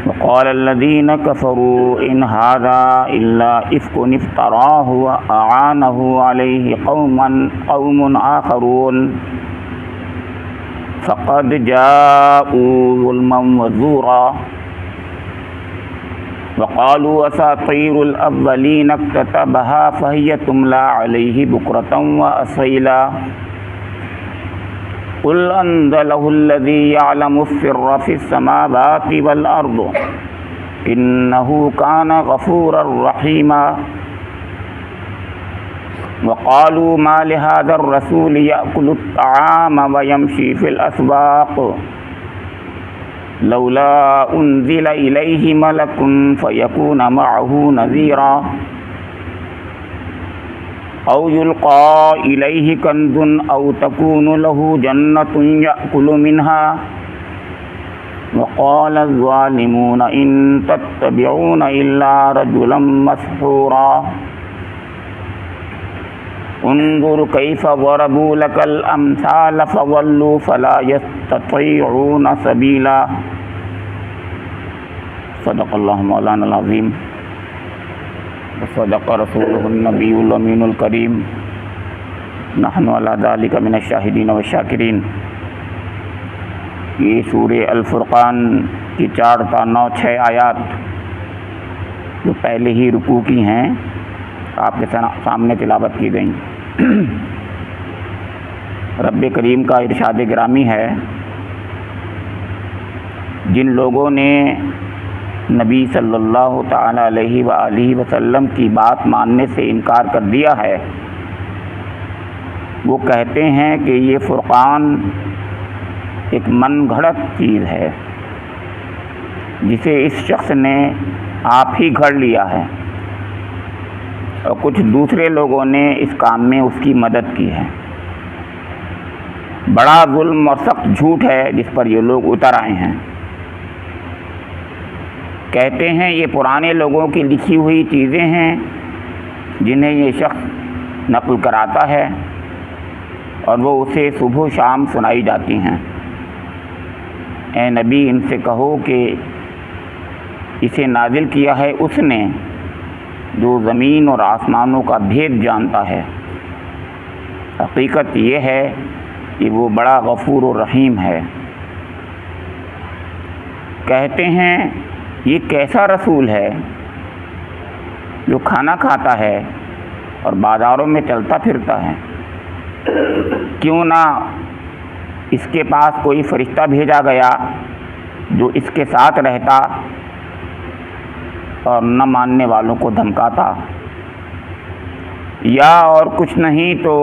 وقال الذين كفروا إن هذا إلا إفك افتراه وأعانه عليه قوم آخرون فقد جاءوا ظلما وزورا وقالوا أساطير الأولين اكتتبها فهي تملى عليه بكرة وأصيلا قل أنزله الذي يعلم السر في السماوات والأرض إنه كان غفورا رحيما وقالوا ما لهذا الرسول يأكل الطعام ويمشي في الأسواق لولا أنزل إليه ملك فيكون معه نذيرا أو يلقى إليه كنز أو تكون له جنة يأكل منها وقال الظالمون إن تتبعون إلا رجلا مسحورا انظر كيف ضربوا لك الأمثال فضلوا فلا يستطيعون سبيلا صدق الله مولانا العظيم وصدق رسوله النبي الأمين الكريم نحن على ذلك من الشاہدین والشاکرین۔ یہ سورہ الفرقان کی 4 تا 9 6 آیات جو پہلے ہی رکوع کی ہیں آپ کے سامنے تلاوت کی گئیں۔ رب کریم کا ارشاد گرامی ہے، جن لوگوں نے نبی صلی اللہ تعالی علیہ وآلہ وسلم کی بات ماننے سے انکار کر دیا ہے، وہ کہتے ہیں کہ یہ فرقان ایک من گھڑت چیز ہے جسے اس شخص نے آپ ہی گھڑ لیا ہے، اور کچھ دوسرے لوگوں نے اس کام میں اس کی مدد کی ہے۔ بڑا ظلم اور سخت جھوٹ ہے جس پر یہ لوگ اتر آئے ہیں۔ کہتے ہیں یہ پرانے لوگوں کی لکھی ہوئی چیزیں ہیں جنہیں یہ شخص نقل کراتا ہے اور وہ اسے صبح و شام سنائی جاتی ہیں۔ اے نبی ان سے کہو کہ اسے نازل کیا ہے اس نے جو زمین اور آسمانوں کا بھید جانتا ہے۔ حقیقت یہ ہے کہ وہ بڑا غفور و رحیم ہے۔ کہتے ہیں یہ کیسا رسول ہے جو کھانا کھاتا ہے اور بازاروں میں چلتا پھرتا ہے؟ کیوں نہ اس کے پاس کوئی فرشتہ بھیجا گیا جو اس کے ساتھ رہتا اور نہ ماننے والوں کو دھمکاتا، یا اور کچھ نہیں تو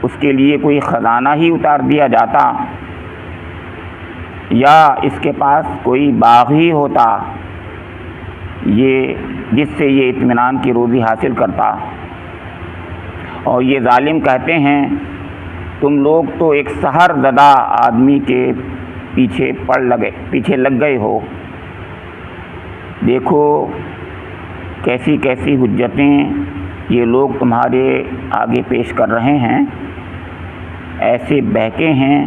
اس کے لیے کوئی خزانہ ہی اتار دیا جاتا، یا اس کے پاس کوئی باغ ہی ہوتا جس سے یہ اطمینان کی روزی حاصل کرتا۔ اور یہ ظالم کہتے ہیں تم لوگ تو ایک سحر زدہ آدمی کے پیچھے لگ گئے ہو۔ دیکھو کیسی کیسی حجتیں یہ لوگ تمہارے آگے پیش کر رہے ہیں، ایسے بہکے ہیں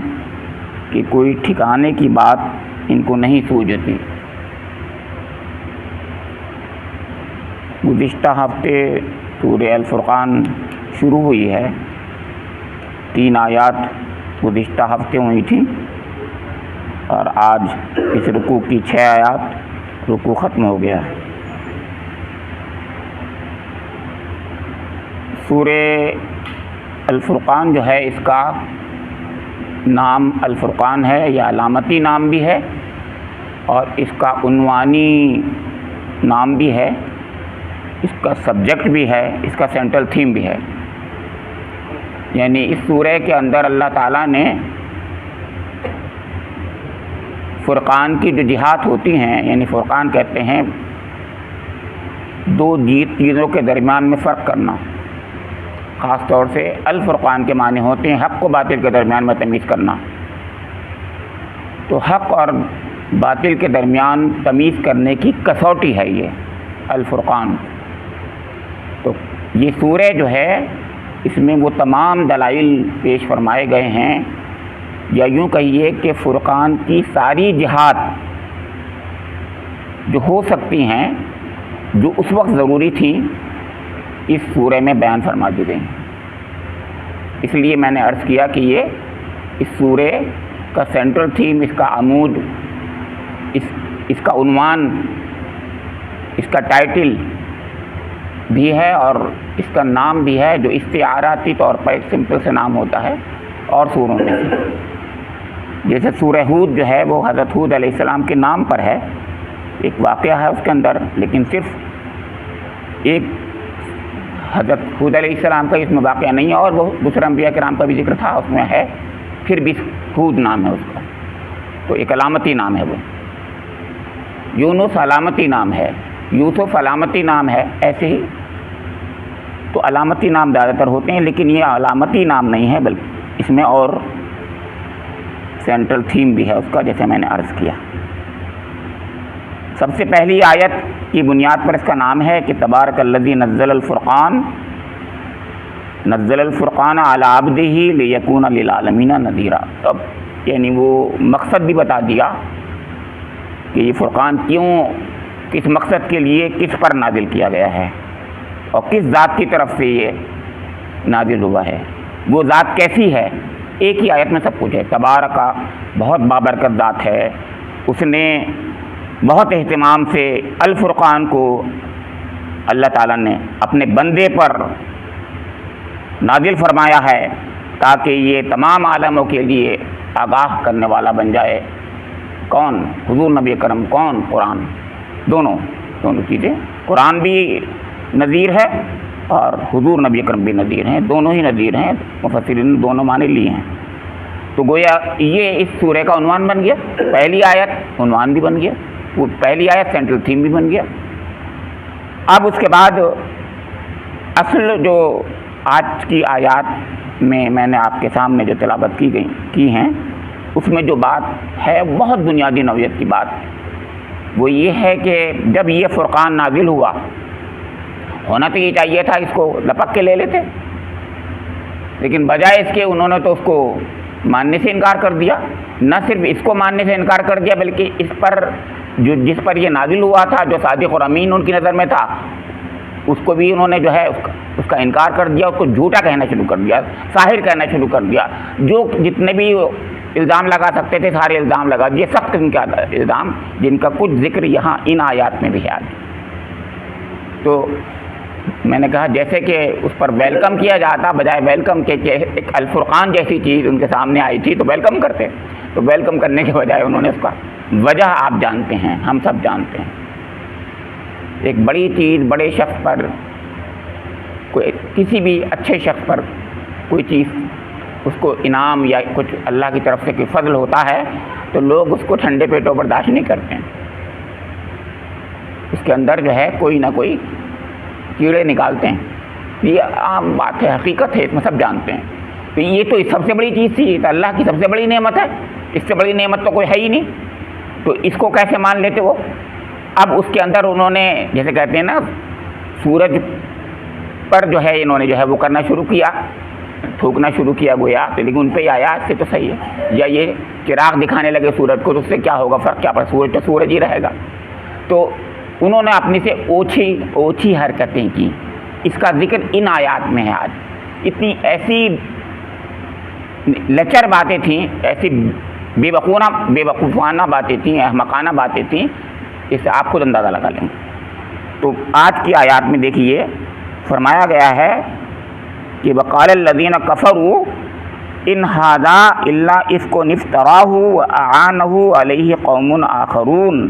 کہ کوئی ٹھکانے کی بات ان کو نہیں سوجھتی۔ گزشتہ ہفتے سورہ الفرقان شروع ہوئی ہے، 3 آیات گزشتہ ہفتے ہوئی تھیں، اور آج اس رکوع کی 6 آیات رکوع ختم ہو گیا ہے۔ سورہ الفرقان جو ہے اس کا نام الفرقان ہے، یہ علامتی نام بھی ہے اور اس کا عنوانی نام بھی ہے، اس کا سبجیکٹ بھی ہے، اس کا سینٹرل تھیم بھی ہے۔ یعنی اس سورہ کے اندر اللہ تعالیٰ نے فرقان کی جو جہات ہوتی ہیں، یعنی فرقان کہتے ہیں 2 چیزوں کے درمیان میں فرق کرنا، خاص طور سے الفرقان کے معنی ہوتے ہیں حق و باطل کے درمیان میں تمیز کرنا۔ تو حق اور باطل کے درمیان تمیز کرنے کی کسوٹی ہے یہ الفرقان۔ تو یہ سورہ جو ہے اس میں وہ تمام دلائل پیش فرمائے گئے ہیں، یا یوں کہیے کہ فرقان کی ساری جہات جو ہو سکتی ہیں، جو اس وقت ضروری تھی، اس سورہ میں بیان فرما دی گئی. اس لیے میں نے عرض کیا کہ یہ اس سورہ کا سینٹرل تھیم، اس کا عمود، اس کا عنوان، اس کا ٹائٹل بھی ہے اور اس کا نام بھی ہے، جو استعاراتی طور پر ایک سمپل سے نام ہوتا ہے اور سوروں میں سے. جیسے سورہ ہود جو ہے وہ حضرت ہود علیہ السلام کے نام پر ہے، ایک واقعہ ہے اس کے اندر، لیکن صرف ایک حضرت ہود علیہ السلام کا اس میں واقعہ نہیں ہے، اور وہ دوسرے انبیاء کرام کا بھی ذکر تھا اس میں ہے، پھر بھی ہود نام ہے اس کا، تو ایک علامتی نام ہے. وہ یونس علامتی نام ہے، یوسف علامتی نام ہے، ایسے ہی تو علامتی نام زیادہ تر ہوتے ہیں، لیکن یہ علامتی نام نہیں ہے، بلکہ اس میں اور سینٹرل تھیم بھی ہے اس کا، جیسے میں نے عرض کیا. سب سے پہلی آیت کی بنیاد پر اس کا نام ہے کہ تبارک الذی نزل الفرقان علی عبدہ لیکون للعالمین نذیرا. اب یعنی وہ مقصد بھی بتا دیا کہ یہ فرقان کیوں، کس مقصد کے لیے، کس پر نازل کیا گیا ہے اور کس ذات کی طرف سے یہ نازل ہوا ہے. وہ ذات کیسی ہے، ایک ہی آیت میں سب کچھ ہے. تبارک بہت بابرکت ذات ہے، اس نے بہت اہتمام سے الفرقان کو اللہ تعالیٰ نے اپنے بندے پر نازل فرمایا ہے تاکہ یہ تمام عالموں کے لیے آگاہ کرنے والا بن جائے. کون؟ حضور نبی کرم. کون؟ قرآن. دونوں چیزیں، قرآن بھی نذیر ہے اور حضور نبی کرم بھی نذیر ہیں، دونوں ہی نذیر ہیں. مفسرین نے دونوں معنی لیے ہیں. تو گویا یہ اس سورہ کا عنوان بن گیا. پہلی آیت عنوان بھی بن گیا، وہ پہلی آیت سینٹرل تھیم بھی بن گیا. اب اس کے بعد اصل جو آج کی آیات میں نے آپ کے سامنے جو تلاوت کی ہیں، اس میں جو بات ہے بہت بنیادی نوعیت کی بات، وہ یہ ہے کہ جب یہ فرقان نازل ہوا، ہونا تو یہ چاہیے تھا اس کو لپک کے لے لیتے، لیکن بجائے اس کے انہوں نے تو اس کو ماننے سے انکار کر دیا. نہ صرف اس کو ماننے سے انکار کر دیا، بلکہ اس پر جس پر یہ نازل ہوا تھا، جو صادق اور امین ان کی نظر میں تھا، اس کو بھی انہوں نے جو ہے اس کا انکار کر دیا، اس کو جھوٹا کہنا شروع کر دیا، ساحر کہنا شروع کر دیا. جو جتنے بھی الزام لگا سکتے تھے سارے الزام لگا دیے، سخت ان کے الزام، جن کا کچھ ذکر یہاں ان آیات میں بھی ہے. تو میں نے کہا جیسے کہ اس پر ویلکم کیا جاتا، بجائے ویلکم کے ایک الفرقان جیسی چیز ان کے سامنے آئی تھی تو ویلکم کرتے، تو ویلکم کرنے کے بجائے انہوں نے اس کا وجہ آپ جانتے ہیں، ہم سب جانتے ہیں. ایک بڑی چیز بڑے شخص پر، کوئی کسی بھی اچھے شخص پر کوئی چیز، اس کو انعام یا کچھ اللہ کی طرف سے کوئی فضل ہوتا ہے تو لوگ اس کو ٹھنڈے پیٹوں برداشت نہیں کرتے ہیں. اس کے اندر جو ہے کوئی نہ کوئی کیڑے نکالتے ہیں. یہ عام بات ہے، حقیقت ہے، اس میں سب جانتے ہیں. تو یہ تو سب سے بڑی چیز تھی، تو اللہ کی سب سے بڑی نعمت ہے، اس سے بڑی نعمت تو کوئی ہے ہی نہیں، تو اس کو کیسے مان لیتے وہ. اب اس کے اندر انہوں نے جیسے کہتے ہیں نا، سورج پر جو ہے انہوں نے جو ہے وہ کرنا شروع کیا، تھوکنا شروع کیا گویا، لیکن ان پہ یہ آیا اس سے تو صحیح ہے، یا یہ چراغ دکھانے لگے سورج کو تو اس سے کیا ہوگا، فرق کیا پڑا، سورج تو سورج ہی رہے گا. تو انہوں نے اپنی سے اوچھی حرکتیں کی. اس کا ذکر ان آیات میں ہے. آج اتنی ایسی لچر باتیں تھیں، ایسی بے وقوفانہ باتیں تھیں، احمقانہ باتیں تھیں، اس سے آپ خود اندازہ لگا لیں گے. تو آج کی آیات میں دیکھیے فرمایا گیا ہے کہ وقال الذین کفروا ان ھذا الا افک افتراہ واعانہ علیہ قوم آخرون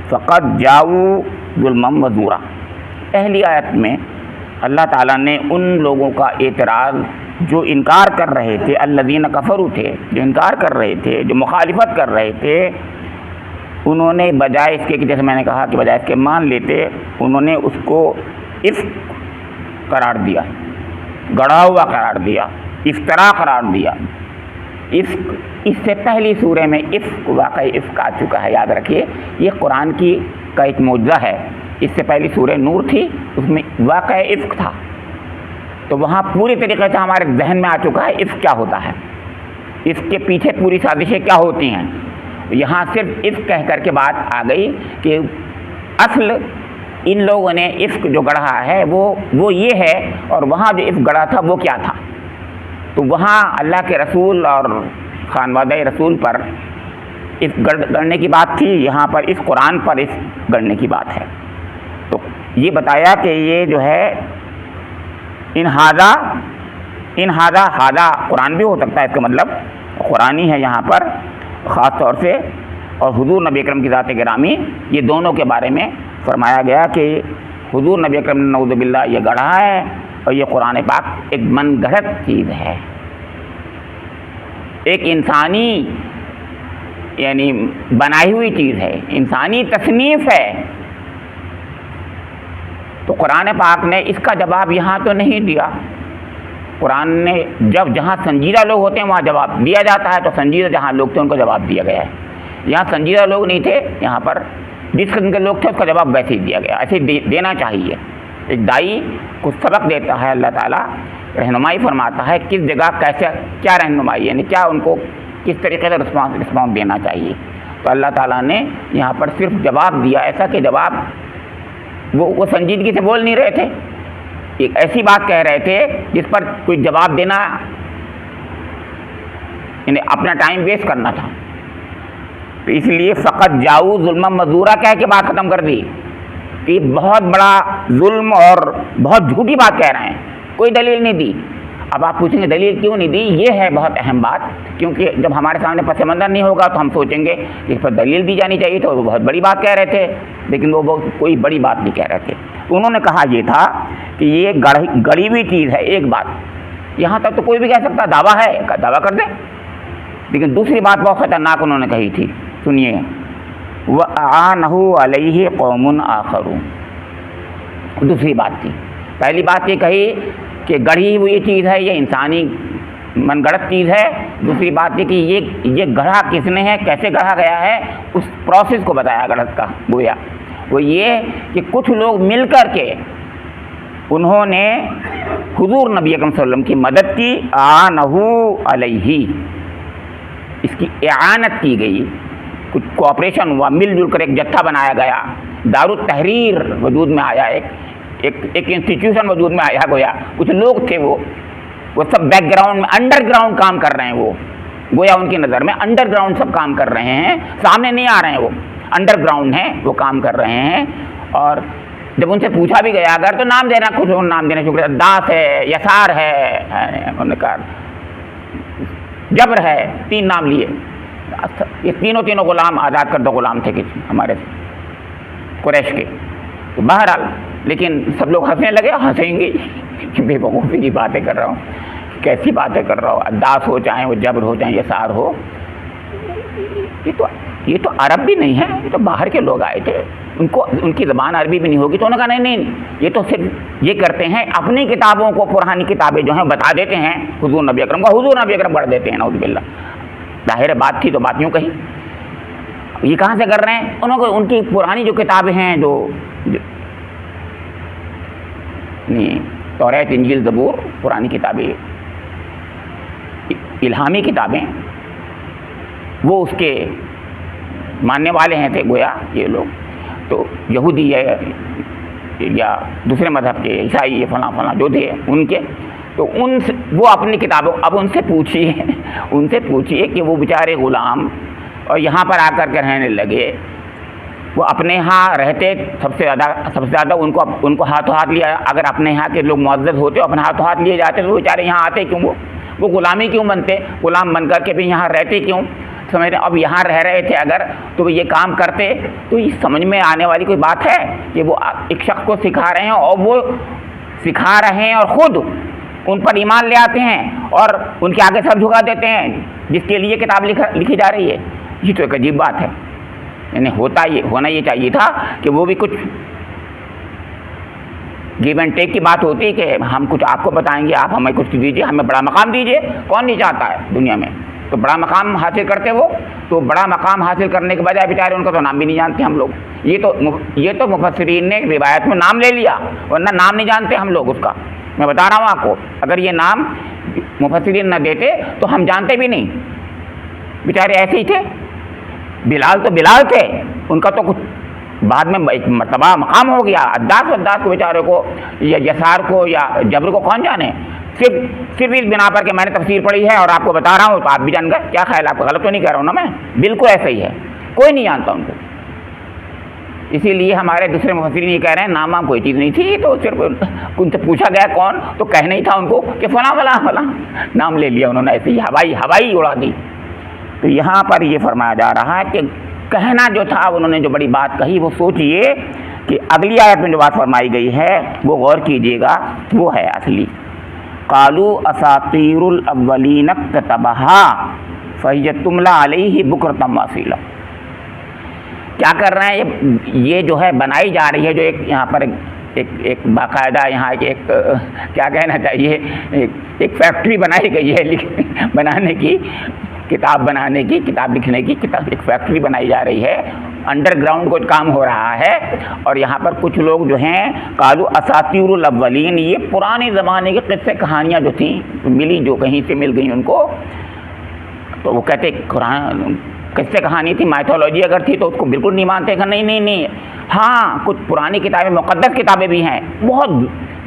فقد جاؤوا ظلما وزورا. پہلی آیت میں اللہ تعالیٰ نے ان لوگوں کا اعتراض جو انکار کر رہے تھے، الذین کفروا تھے، جو انکار کر رہے تھے، جو مخالفت کر رہے تھے، انہوں نے بجائے اس کے کہ جیسے میں نے کہا کہ بجائے اس کے مان لیتے، انہوں نے اس کو افک قرار دیا، گڑھا ہوا قرار دیا، افترا قرار دیا. افک، اس سے پہلی سورہ میں افک، واقعی افک آ چکا ہے، یاد رکھیے یہ قرآن کا ایک معجزہ ہے. اس سے پہلی سورہ نور تھی، اس میں واقع افک تھا، تو وہاں پوری طریقے سے ہمارے ذہن میں آ چکا ہے افک کیا ہوتا ہے، افک کے پیچھے پوری سازشیں کیا ہوتی ہیں. یہاں صرف افک کہہ کر کے بات آ گئی کہ اصل ان لوگوں نے عفق جو گڑھا ہے وہ یہ ہے، اور وہاں جو عفق گڑھا تھا وہ کیا تھا؟ تو وہاں اللہ کے رسول اور خانوادہ رسول پر عفق گڑھنے کی بات تھی، یہاں پر اس قرآن پر عفق گڑھنے کی بات ہے۔ تو یہ بتایا کہ یہ جو ہے ان ہاذا قرآن بھی ہو سکتا ہے، اس کا مطلب قرآنی ہے یہاں پر خاص طور سے، اور حضور نبی اکرم کی ذات گرامی یہ دونوں کے بارے میں فرمایا گیا کہ حضور نبی اکرم نے نعوذ باللہ یہ گڑھا ہے، اور یہ قرآن پاک ایک من گھڑت چیز ہے، ایک انسانی یعنی بنائی ہوئی چیز ہے، انسانی تصنیف ہے۔ تو قرآن پاک نے اس کا جواب یہاں تو نہیں دیا۔ قرآن نے جہاں سنجیدہ لوگ ہوتے ہیں وہاں جواب دیا جاتا ہے، تو سنجیدہ جہاں لوگ تھے ان کو جواب دیا گیا ہے۔ یہاں سنجیدہ لوگ نہیں تھے، یہاں پر جس قسم کے لوگ تھے اس کا جواب ویسے ہی دیا گیا، ایسے دینا چاہیے۔ ایک دائی کو سبق دیتا ہے، اللہ تعالیٰ رہنمائی فرماتا ہے کس جگہ کیسے کیا رہنمائی، یعنی کیا ان کو کس طریقے سے رسپانس دینا چاہیے۔ تو اللہ تعالیٰ نے یہاں پر صرف جواب دیا، ایسا کہ جواب وہ سنجیدگی سے بول نہیں رہے تھے، ایک ایسی بات کہہ رہے تھے جس پر کوئی جواب دینا یعنی اپنا ٹائم ویسٹ کرنا تھا۔ تو اس لیے فقط جاؤ ظلم مزورہ کہہ کے بات ختم کر دی کہ بہت بڑا ظلم اور بہت جھوٹی بات کہہ رہے ہیں، کوئی دلیل نہیں دی۔ اب آپ پوچھیں گے دلیل کیوں نہیں دی؟ یہ ہے بہت اہم بات، کیونکہ جب ہمارے سامنے پس منظر نہیں ہوگا تو ہم سوچیں گے کہ اس پر دلیل دی جانی چاہیے تھی، وہ بہت بڑی بات کہہ رہے تھے، لیکن وہ کوئی بڑی بات نہیں کہہ رہے تھے۔ انہوں نے کہا یہ تھا کہ یہ گڑھی ہوئی چیز ہے، ایک بات یہاں تک تو کوئی بھی کہہ سکتا دعویٰ ہے، دعویٰ کر دے، لیکن دوسری بات بہت خطرناک انہوں نے کہی تھی، سنیے، وَأَعَانَهُ عَلَيْهِ قَوْمٌ آخَرُونَ۔ دوسری بات تھی، پہلی بات یہ کہی کہ گڑھی ہوئی چیز ہے، یہ انسانی من گڑت چیز ہے۔ دوسری بات یہ کہ یہ گڑھا کس نے ہے، کیسے گڑھا گیا ہے، اس پروسیس کو بتایا گڑھت کا، گویا وہ یہ کہ کچھ لوگ مل کر کے انہوں نے حضور نبی اکرم صلی اللہ علیہ وسلم کی مدد کی، اعانہ علیہ، اس کی اعانت کی گئی، کچھ کوآپریشن ہوا، مل جل کر ایک جتھا بنایا گیا، دار التحریر وجود میں آیا، ایک انسٹیٹیوشن وجود میں آیا، گویا کچھ لوگ تھے وہ سب بیک گراؤنڈ میں انڈر گراؤنڈ کام کر رہے ہیں، وہ گویا ان کی نظر میں انڈر گراؤنڈ سب کام کر رہے ہیں، سامنے نہیں آ رہے ہیں، وہ انڈر گراؤنڈ ہیں، وہ کام کر رہے ہیں۔ اور جب ان سے پوچھا بھی گیا اگر تو نام دینا، کچھ نام دینا شکریہ، داس ہے، یسار ہے، انہوں نے کہا جبر ہے، 3 نام لیے، یہ تینوں غلام آزاد کردہ غلام تھے کسی ہمارے قریش کے۔ تو بہرحال لیکن سب لوگ ہنسنے لگے، ہنسیں گے کہ بے وقوفی کی باتیں کر رہا ہوں، کیسی باتیں کر رہا ہوں، داس ہو چاہے وہ جبر ہو چاہے یسار ہو، یہ تو عرب بھی نہیں ہے، یہ تو باہر کے لوگ آئے تھے، ان کی زبان عربی بھی نہیں ہوگی۔ تو انہوں نے کہا نہیں، یہ تو صرف یہ کرتے ہیں اپنی کتابوں کو، پرانی کتابیں جو ہیں بتا دیتے ہیں حضور نبی اکرم کو، حضور نبی اکرم پڑھ دیتے ہیں، نعوذ باللہ۔ ظاہر بات تھی تو بات یوں کہی، یہ کہاں سے کر رہے ہیں؟ انہوں کو ان کی پرانی جو کتابیں ہیں، جو توریت انجیل زبور، پرانی کتابیں، الہامی کتابیں، وہ اس کے ماننے والے ہیں تھے گویا یہ لوگ، تو یہودی یا دوسرے مذہب کے عیسائی فلاں جو تھے ان کے، تو وہ اپنی کتابوں، اب ان سے پوچھیے کہ وہ بیچارے غلام اور یہاں پر آ کر کے رہنے لگے، وہ اپنے ہاں رہتے، سب سے زیادہ ان کو ہاتھوں ہاتھ لیا، اگر اپنے یہاں کے لوگ معزز ہوتے اپنے ہاتھوں ہاتھ لیے جاتے تو وہ بیچارے یہاں آتے کیوں؟ وہ غلامی کیوں بنتے؟ غلام بن کر کے بھی یہاں رہتے کیوں؟ سمجھ رہے؟ اب یہاں رہ رہے تھے اگر تو وہ یہ کام کرتے، تو یہ سمجھ میں آنے والی کوئی بات ہے کہ وہ ایک شخص کو سکھا رہے ہیں، اور وہ سکھا رہے ہیں اور خود ان پر ایمان لے آتے ہیں اور ان کے آگے سر جھکا دیتے ہیں جس کے لیے کتاب لکھی جا رہی ہے؟ یہ تو ایک عجیب بات ہے۔ یعنی ہونا یہ چاہیے تھا کہ وہ بھی کچھ گیو اینڈ ٹیک کی بات ہوتی کہ ہم کچھ آپ کو بتائیں گے، آپ ہمیں کچھ دیجیے، ہمیں بڑا مقام دیجیے۔ کون نہیں چاہتا ہے دنیا میں؟ تو بڑا مقام حاصل کرتے وہ، تو بڑا مقام حاصل کرنے کے بجائے بیچارے ان کا تو نام بھی نہیں جانتے ہم لوگ۔ یہ تو مفسرین نے روایت میں نام لے لیا، ورنہ نام نہیں جانتے ہم لوگ اس کا۔ میں بتا رہا ہوں آپ کو، اگر یہ نام مفسرین نہ دیتے تو ہم جانتے بھی نہیں، بیچارے ایسے ہی تھے۔ بلال تو بلال تھے، ان کا تو کچھ بعد میں ایک مرتبہ مقام ہو گیا، عداس کو بیچارے کو یا یسار کو یا جبر کو کون جانے، صرف اس بنا پر کہ میں نے تفسیر پڑھی ہے اور آپ کو بتا رہا ہوں تو آپ بھی جان گئے. کیا خیال آپ کا؟ غلط تو نہیں کہہ رہا ہوں نا میں؟ بالکل ایسا ہی ہے، کوئی نہیں جانتا ان کو. اسی لیے ہمارے دوسرے مفسرین یہ کہہ رہے ہیں نام کوئی چیز نہیں تھی، تو صرف ان سے پوچھا گیا کون، تو کہنا ہی تھا ان کو کہ فلاں فلاں فلاں، نام لے لیا انہوں نے، ایسے ہی ہوائی اڑا دی. تو یہاں پر یہ فرمایا جا رہا ہے کہ کہنا جو تھا انہوں نے جو بڑی بات کہی، وہ سوچئے کہ اگلی آیت میں جو بات فرمائی گئی ہے وہ غور کیجئے گا، وہ ہے اصلی قالوا اساطیر الاولین اکتتبها فہی تملی علیہ بکرۃ واصیلا. کیا کر رہے ہیں یہ جو ہے بنائی جا رہی ہے، جو ایک یہاں پر ایک باقاعدہ یہاں ایک کیا کہنا چاہیے، ایک فیکٹری بنائی گئی ہے بنانے کی، کتاب بنانے کی، کتاب لکھنے کی، ایک فیکٹری بنائی جا رہی ہے، انڈر گراؤنڈ کچھ کام ہو رہا ہے. اور یہاں پر کچھ لوگ جو ہیں قالوا اساطیر الاولین، یہ پرانے زمانے کے قصے کہانیاں جو تھیں ملی، جو کہیں سے مل گئی ان کو، تو وہ کہتے قرآن قصے کہانی تھی، مائتھولوجی اگر تھی تو اس کو بالکل نہیں مانتے کہ نہیں. ہاں کچھ پرانی کتابیں، مقدس کتابیں بھی ہیں، بہت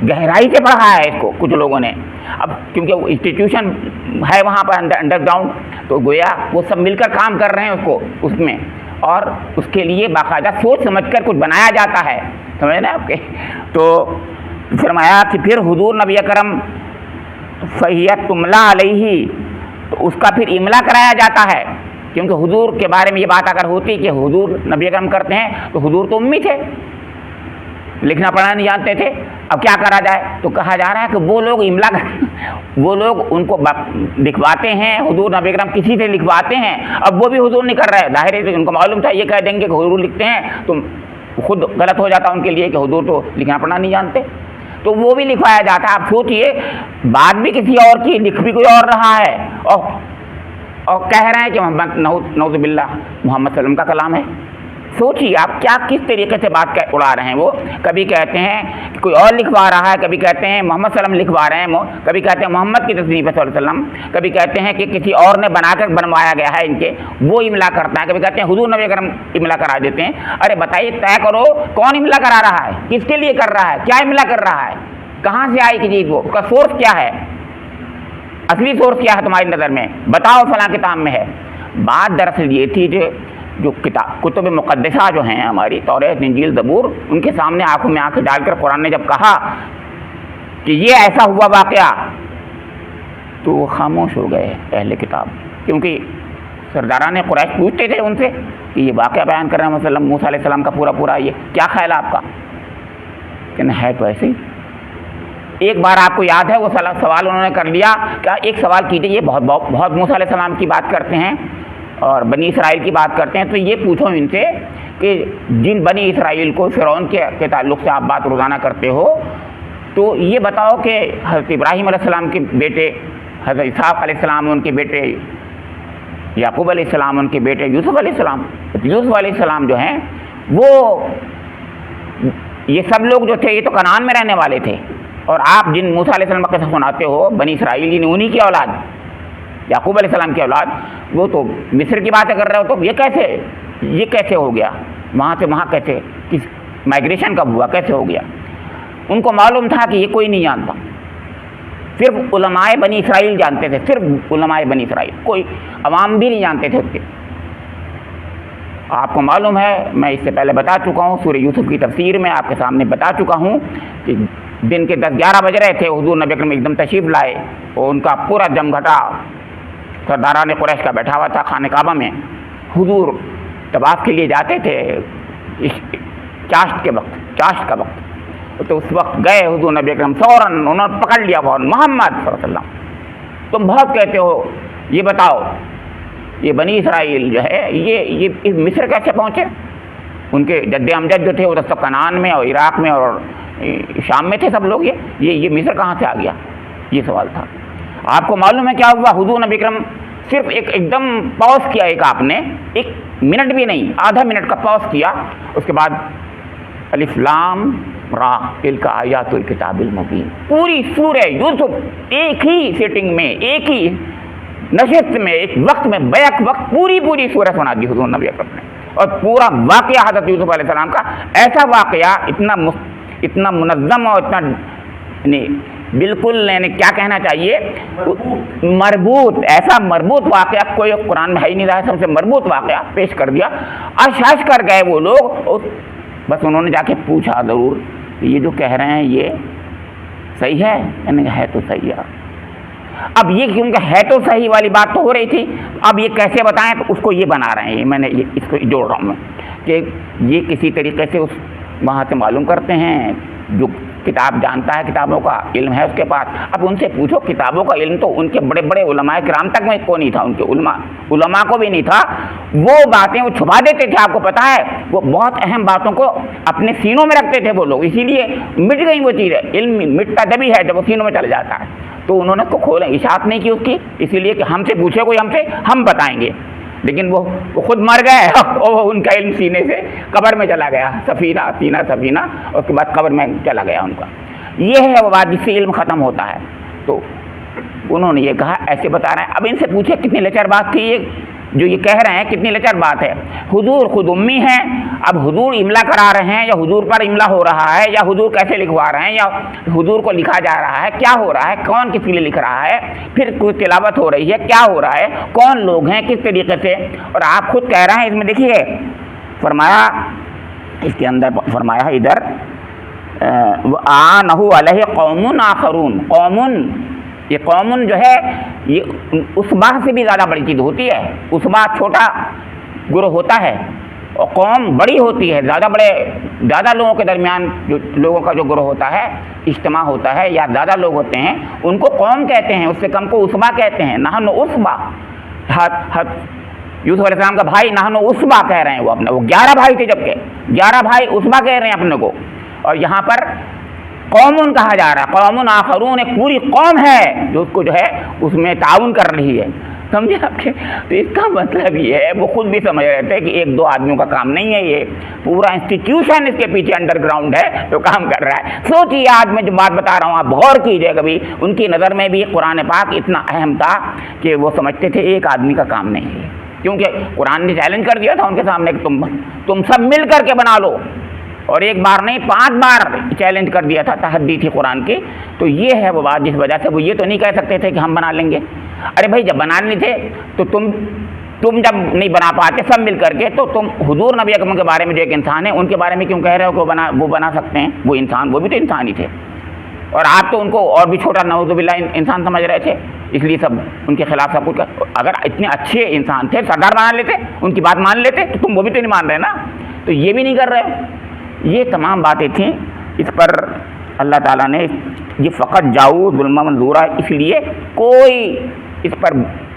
گہرائی سے پڑھا ہے اس کو کچھ لوگوں نے. اب کیونکہ وہ انسٹیٹیوشن ہے وہاں پر انڈر گراؤنڈ، تو گویا وہ سب مل کر کام کر رہے ہیں اس میں، اور اس کے لیے باقاعدہ سوچ سمجھ کر کچھ بنایا جاتا ہے، سمجھ نا آپ کے. تو فرمایا کہ پھر حضور نبی اکرم فہی تملی علیہ، تو اس کا پھر املا کرایا جاتا ہے، کیونکہ حضور کے بارے میں یہ بات اگر ہوتی کہ حضور نبی اکرم کرتے ہیں تو حضور تو امی تھے، لکھنا پڑھنا نہیں جانتے تھے. اب کیا کرا جائے، تو کہا جا رہا ہے کہ وہ لوگ املا وہ لوگ ان کو لکھواتے ہیں، حضور نبی اکرم کسی سے لکھواتے ہیں. اب وہ بھی حضور نہیں کر رہے، ظاہر ہے ان کو معلوم تھا یہ کہہ دیں گے کہ حضور لکھتے ہیں، تو خود غلط ہو جاتا ان کے لیے کہ حضور تو لکھنا پڑھنا نہیں جانتے، تو وہ بھی لکھوایا جاتا ہے. آپ سوچئے بات بھی کسی اور کی، لکھ بھی کوئی اور رہا ہے، اور کہہ رہے ہیں کہ محمد نعوذ باللہ محمد صلی اللہ علیہ وسلم کا کلام ہے. سوچیے آپ کیا کس طریقے سے بات اڑا رہے ہیں. وہ کبھی کہتے ہیں کہ کوئی اور لکھوا رہا ہے، کبھی کہتے ہیں محمد صلی اللہ علیہ وسلم لکھوا رہے ہیں، کبھی کہتے ہیں محمد کی تصنیف صلی اللہ علیہ وسلم، کبھی کہتے ہیں کہ کسی اور نے بنا کر بنوایا گیا ہے ان کے، وہ املا کرتا ہے، کبھی کہتے ہیں حضور نبی اکرم املا کرا دیتے ہیں. ارے بتائیے طے کرو کون املا کرا رہا ہے، کس کے لیے کر رہا ہے، کیا املا کر رہا ہے، کہاں سے آئی کی چیز، وہ اس کا سورس کیا ہے، اصلی سورس کیا ہے تمہاری نظر میں، بتاؤ فلاں کتاب میں ہے. بات دراصل یہ تھی جو کتب مقدسہ جو ہیں ہماری توریت انجیل زبور، ان کے سامنے آنکھوں میں آنکھیں ڈال کر قرآن نے جب کہا کہ یہ ایسا ہوا واقعہ، تو وہ خاموش ہو گئے اہل کتاب. کیونکہ سرداران قریش پوچھتے تھے ان سے کہ یہ واقعہ بیان کر رہے ہیں موسیٰ علیہ السلام کا پورا یہ کیا خیال ہے آپ کا، کہ ہے تو ایسے ہی. ایک بار آپ کو یاد ہے وہ سوال انہوں نے کر لیا کہ ایک سوال کیجیے، یہ بہت موسیٰ علیہ السلام کی بات کرتے ہیں اور بنی اسرائیل کی بات کرتے ہیں، تو یہ پوچھو ان سے کہ جن بنی اسرائیل کو فرعون کے تعلق سے آپ بات روزانہ کرتے ہو، تو یہ بتاؤ کہ حضرت ابراہیم علیہ السلام کے بیٹے حضرت اسحاق علیہ السلام، ان کے بیٹے یعقوب علیہ السلام، ان کے بیٹے یوسف علیہ السلام جو ہیں، وہ یہ سب لوگ جو تھے یہ تو کنعان میں رہنے والے تھے، اور آپ جن موسیٰ علیہ السلام کا قصہ سناتے ہو بنی اسرائیل، یعنی انہی کی اولاد، یعقوب علیہ السلام کی اولاد، وہ تو مصر کی باتیں کر رہے ہو، تو یہ کیسے ہو گیا، وہاں سے وہاں کیسے، کس مائگریشن کب ہوا، کیسے ہو گیا. ان کو معلوم تھا کہ یہ کوئی نہیں جانتا، صرف علماء بنی اسرائیل جانتے تھے، صرف علماء بنی اسرائیل، کوئی عوام بھی نہیں جانتے تھے اس کے. آپ کو معلوم ہے، میں اس سے پہلے بتا چکا ہوں، سورہ یوسف کی تفسیر میں آپ کے سامنے بتا چکا ہوں کہ دن کے 10-11 بج رہے تھے، حضور نبی اکرم ایک دم تشریف لائے، اور ان کا پورا جمگھٹا سرداران قریش کا بیٹھا ہوا تھا خانہ کعبہ میں. حضور طواف کے لیے جاتے تھے چاشت کا وقت، تو اس وقت گئے حضور نبی اکرم فوراً انہوں نے پکڑ لیا فوراً، محمد صلی اللہ علیہ وسلم تم بہت کہتے ہو، یہ بتاؤ یہ بنی اسرائیل جو ہے یہ مصر کیسے پہنچے. ان کے جد امجد جو تھے وہ سب کنعان میں اور عراق میں اور شام میں تھے سب لوگ، یہ مصر کہاں سے آ گیا، یہ سوال تھا. آپ کو معلوم ہے کیا ہوا، حضور نبی اکرم صرف ایک دم پاؤز کیا، آپ نے 1 منٹ بھی نہیں، آدھا منٹ کا پاؤز کیا، اس کے بعد الف لام را تلک آیات الکتاب المبین، پوری سورہ یوسف ایک ہی سیٹنگ میں، ایک ہی نشست میں، ایک وقت میں، بیک وقت پوری سورہ سنا دی حضور نبی اکرم نے. اور پورا واقعہ حضرت یوسف علیہ السلام کا ایسا واقعہ اتنا منظم اور اتنا بالکل کیا کہنا چاہیے مربوط، ایسا مربوط واقعہ کوئی قرآن میں ہے ہی نہیں رہا، سب سے مربوط واقعہ پیش کر دیا۔ اشش کر گئے وہ لوگ، بس انہوں نے جا کے پوچھا ضرور یہ جو کہہ رہے ہیں یہ صحیح ہے؟ یعنی ہے تو صحیح ہے۔ اب یہ کیونکہ ہے تو صحیح والی بات تو ہو رہی تھی، اب یہ کیسے بتائیں تو اس کو یہ بنا رہے ہیں، میں نے اس کو جوڑ رہا ہوں میں کہ یہ کسی طریقے سے اس وہاں سے معلوم کرتے ہیں جو کتاب جانتا ہے، کتابوں کا علم ہے اس کے پاس۔ اب ان سے پوچھو، کتابوں کا علم تو ان کے بڑے بڑے علماء کرام تک میں کو نہیں تھا، ان کے علماء کو بھی نہیں تھا، وہ باتیں وہ چھپا دیتے تھے، آپ کو پتہ ہے وہ بہت اہم باتوں کو اپنے سینوں میں رکھتے تھے وہ لوگ، اسی لیے مٹ گئی وہ چیز ہے۔ علم مٹتا جبھی ہے جب وہ سینوں میں چل جاتا ہے، تو انہوں نے کو کھولے اشاعت نہیں کی اس کی، اسی لیے کہ ہم سے پوچھے کوئی ہم سے، ہم بتائیں گے، لیکن وہ خود مر گئے اور ان کا علم سینے سے قبر میں چلا گیا، سفینہ اس کے بعد قبر میں چلا گیا ان کا۔ یہ ہے وہ بات جس سے علم ختم ہوتا ہے۔ تو انہوں نے یہ کہا، ایسے بتا رہے ہیں۔ اب ان سے پوچھے کتنی لچر بات تھی یہ جو یہ کہہ رہے ہیں، کتنی لچر بات ہے۔ حضور خود امی ہیں، اب حضور املا کرا رہے ہیں یا حضور پر املا ہو رہا ہے یا حضور کیسے لکھوا رہے ہیں یا حضور کو لکھا جا رہا ہے، کیا ہو رہا ہے، کون کس کے لیے لکھ رہا ہے، پھر کوئی تلاوت ہو رہی ہے، کیا ہو رہا ہے، کون لوگ ہیں، کس طریقے سے، اور آپ خود کہہ رہے ہیں۔ اس میں دیکھیے فرمایا، اس کے اندر فرمایا ہے ادھر وَآنَهُ عَلَيْهِ قَوْمٌ آخَرُونَ، قومن، یہ قومن جو ہے یہ اسبا سے بھی زیادہ بڑی چیز ہوتی ہے۔ اسبا چھوٹا گروہ ہوتا ہے اور قوم بڑی ہوتی ہے، زیادہ لوگوں کے درمیان جو لوگوں کا جو گروہ ہوتا ہے، اجتماع ہوتا ہے یا زیادہ لوگ ہوتے ہیں، ان کو قوم کہتے ہیں، اس سے کم کو اسبا کہتے ہیں۔ نحن اسبا، یوسف علیہ السلام کا بھائی نحن اسبا کہہ رہے ہیں، وہ اپنے، وہ 11 بھائی تھے، جبکہ 11 بھائی اسبا کہہ رہے ہیں اپنے کو، اور یہاں پر قومن کہا جا رہا ہے، قومن آخرون، ایک پوری قوم ہے جو اس کو جو ہے اس میں تعاون کر رہی ہے، سمجھے آپ کے؟ تو اس کا مطلب یہ ہے، وہ خود بھی سمجھ رہے تھے کہ ایک دو آدمیوں کا کام نہیں ہے، یہ پورا انسٹیٹیوشن اس کے پیچھے انڈر گراؤنڈ ہے جو کام کر رہا ہے۔ سوچیے، آج میں جو بات بتا رہا ہوں آپ غور کیجئے کبھی، ان کی نظر میں بھی قرآن پاک اتنا اہم تھا کہ وہ سمجھتے تھے ایک آدمی کا کام نہیں ہے، کیونکہ قرآن نے چیلنج کر دیا تھا ان کے سامنے کہ تم سب مل کر کے بنا لو، اور ایک بار نہیں 5 بار چیلنج کر دیا تھا، تحدی تھی قرآن کی۔ تو یہ ہے وہ بات جس وجہ سے وہ یہ تو نہیں کہہ سکتے تھے کہ ہم بنا لیں گے۔ ارے بھائی جب بنانے تھے تو تم جب نہیں بنا پاتے سب مل کر کے، تو تم حضور نبی اکرم کے بارے میں جو ایک انسان ہے ان کے بارے میں کیوں کہہ رہے ہو کہ وہ بنا سکتے ہیں؟ وہ انسان، وہ بھی تو انسان ہی تھے، اور آپ تو ان کو اور بھی چھوٹا نعوذ باللہ انسان سمجھ رہے تھے، اس لیے سب ان کے خلاف سب کچھ۔ اگر اتنے اچھے انسان تھے، سردار بنا لیتے، ان کی بات مان لیتے، تو تم وہ بھی تو نہیں مان رہے نا، تو یہ بھی نہیں کر رہے۔ یہ تمام باتیں تھیں، اس پر اللہ تعالیٰ نے یہ فقط جاؤ ظلم منظورہ، اس لیے کوئی اس پر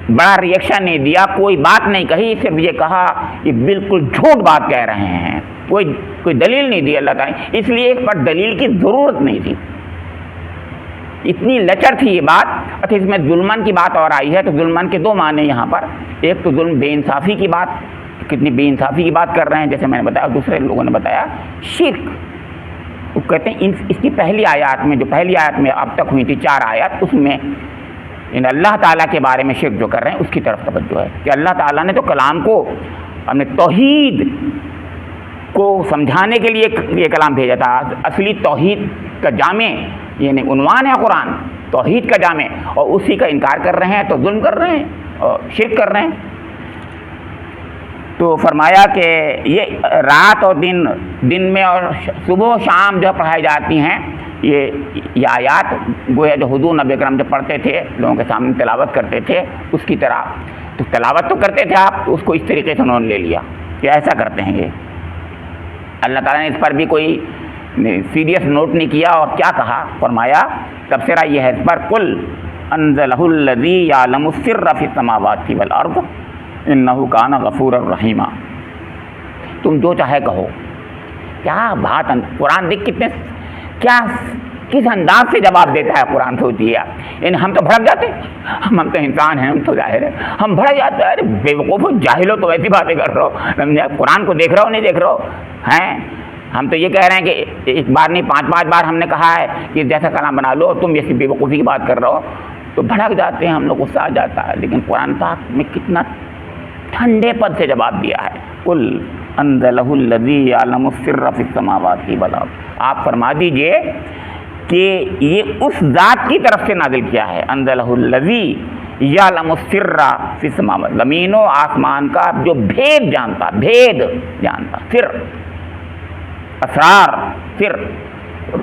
بڑا ریئیکشن نہیں دیا، کوئی بات نہیں کہی، صرف یہ کہا یہ بالکل جھوٹ بات کہہ رہے ہیں، کوئی دلیل نہیں دی اللہ تعالیٰ، اس لیے اس پر دلیل کی ضرورت نہیں تھی، اتنی لچر تھی یہ بات۔ اچھا، اس میں ظلمن کی بات اور آئی ہے، تو ظلمن کے 2 معنی یہاں پر، ایک تو ظلم بے انصافی کی بات، کتنی بے انصافی کی بات کر رہے ہیں جیسے میں نے بتایا، دوسرے لوگوں نے بتایا شرک، وہ کہتے ہیں اس کی پہلی آیات میں، جو پہلی آیت میں اب تک ہوئی تھی 4 آیات، اس میں ان اللہ تعالیٰ کے بارے میں شرک جو کر رہے ہیں اس کی طرف توجہ ہے کہ اللہ تعالیٰ نے تو کلام کو اپنے توحید کو سمجھانے کے لیے یہ کلام بھیجا تھا، اصلی توحید کا جامع یعنی عنوان ہے قرآن، توحید کا جامع، اور اسی کا انکار کر رہے ہیں تو ظلم کر رہے ہیں اور شرک کر رہے ہیں۔ تو فرمایا کہ یہ رات اور دن میں اور صبح و شام جو پڑھائی جاتی ہیں یہ آیات، گویا جو حضور نبی اکرم جو پڑھتے تھے لوگوں کے سامنے تلاوت کرتے تھے اس کی طرح، تو تلاوت تو کرتے تھے آپ، تو اس کو اس طریقے سے انہوں نے لے لیا کہ ایسا کرتے ہیں یہ۔ اللہ تعالیٰ نے اس پر بھی کوئی سیریس نوٹ نہیں کیا، اور کیا کہا، فرمایا تبصرہ یہ ہے اس پر، قل انزلہ الذی یعلم السر فی السماوات والارض انہ کان غفورا رحیما۔ تم جو چاہے کہو، کیا بات، قرآن دیکھ کس انداز سے جواب دیتا ہے قرآن، سوچیے آپ، یعنی ہم تو بھڑک جاتے ہیں، ہم تو انسان ہیں، ہم تو ظاہر ہے ہم بھڑک جاتے ہیں، ارے بیوقوف جاہل ہو تو ایسی باتیں کر رہے ہو، قرآن کو دیکھ رہے ہو نہیں دیکھ رہے ہو ہیں؟ ہم تو یہ کہہ رہے ہیں کہ ایک بار نہیں 5 بار ہم نے کہا ہے کہ جیسا کلام بنا لو، تم جیسی بیوقوفی کی بات کر رہے ہو، تو بھڑک جاتے ہیں ہم لوگ، غصہ آ جاتا ہے۔ لیکن قرآن پاک میں کتنا ٹھنڈے پن سے جواب دیا ہے، قل انزلہ الذی یعلم السر فی السماوات والارض، آپ فرما دیجئے کہ یہ اس ذات کی طرف سے نازل کیا ہے، انزلہ الذی یعلم السر فی السماوات، زمین و آسمان کا جو بھید جانتا، سر، اسرار، سر،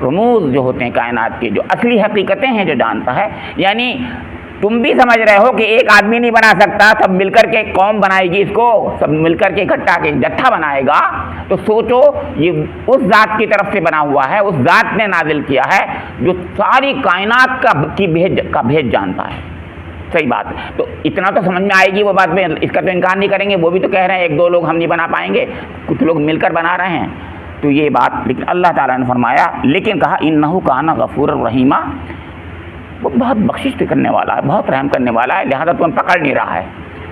رموز جو ہوتے ہیں کائنات کے، جو اصلی حقیقتیں ہیں جو جانتا ہے. یعنی تم بھی سمجھ رہے ہو کہ ایک آدمی نہیں بنا سکتا، سب مل کر کے قوم بنائے گی، اس کو سب مل کر کے اکٹھا کے جتھا بنائے گا. تو سوچو یہ اس ذات کی طرف سے بنا ہوا ہے، اس ذات نے نازل کیا ہے جو ساری کائنات کا بھید جانتا ہے. صحیح بات ہے. تو اتنا تو سمجھ میں آئے گی وہ بات میں، اس کا تو انکار نہیں کریں گے. وہ بھی تو کہہ رہے ہیں ایک دو لوگ ہم نہیں بنا پائیں گے، کچھ لوگ مل کر بنا رہے ہیں. تو یہ بات لیکن اللہ تعالیٰ نے فرمایا، لیکن کہا انہ کان غفور الرحیمہ، وہ بہت بخشش کرنے والا ہے، بہت رحم کرنے والا ہے، لہذا تمہیں پکڑ نہیں رہا ہے.